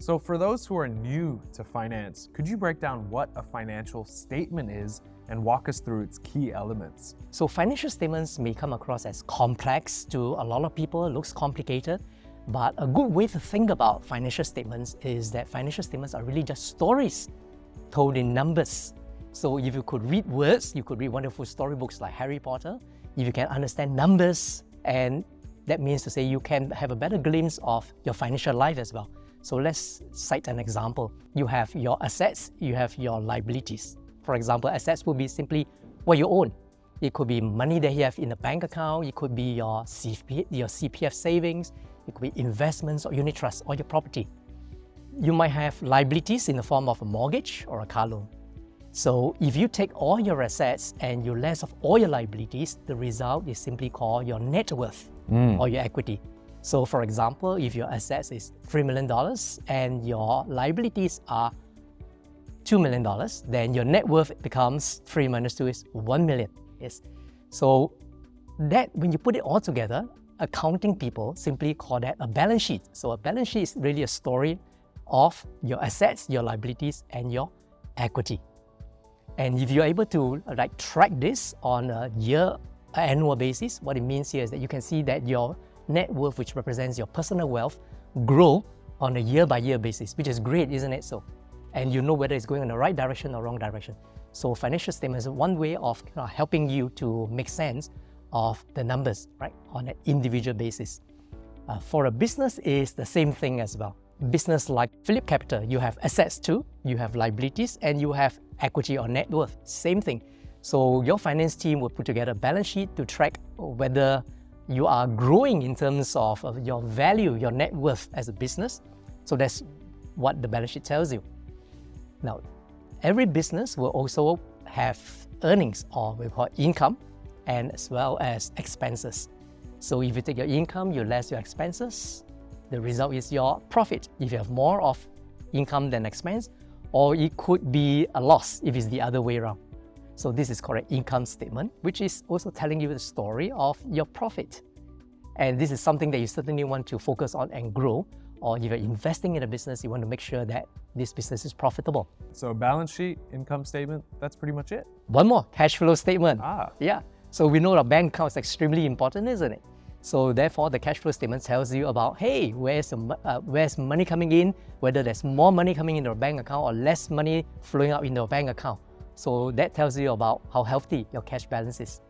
So for those who are new to finance, could you break down what a financial statement is and walk us through its key elements? So financial statements may come across as complex to a lot of people, it looks complicated, but a good way to think about financial statements is that financial statements are really just stories told in numbers. So if you could read words, you could read wonderful storybooks like Harry Potter. If you can understand numbers, and that means to say you can have a better glimpse of your financial life as well. So let's cite an example. You have your assets, you have your liabilities. For example, assets will be simply what you own. It could be money that you have in a bank account, it could be your CPF savings, it could be investments or unit trusts or your property. You might have liabilities in the form of a mortgage or a car loan. So if you take all your assets and you less of all your liabilities, the result is simply called your net worth or your equity. So for example, if your assets is $3 million and your liabilities are $2 million, then your net worth becomes 3 minus 2 is 1 million. Yes. So that when you put it all together, accounting people simply call that a balance sheet. So a balance sheet is really a story of your assets, your liabilities, and your equity. And if you're able to track this on a annual basis, what it means here is that you can see that your net worth, which represents your personal wealth, grow on a year-by-year basis, which is great, isn't it so? And you know whether it's going in the right direction or wrong direction. So financial statement is one way of helping you to make sense of the numbers, right, on an individual basis. For a business, is the same thing as well. Business like Phillip Capital, you have assets too, you have liabilities, and you have equity or net worth, same thing. So your finance team will put together a balance sheet to track whether you are growing in terms of your value, your net worth as a business. So that's what the balance sheet tells you. Now, every business will also have earnings, or we call income, and as well as expenses. So if you take your income, you less your expenses, the result is your profit if you have more of income than expense, or it could be a loss if it's the other way around. So this is called an income statement, which is also telling you the story of your profit. And this is something that you certainly want to focus on and grow, or if you're investing in a business, you want to make sure that this business is profitable. So balance sheet, income statement, that's pretty much it. One more, cash flow statement. Yeah. So we know our bank account is extremely important, isn't it? So therefore, the cash flow statement tells you about, hey, where's money coming in, whether there's more money coming into a bank account or less money flowing out into a bank account. So that tells you about how healthy your cash balance is.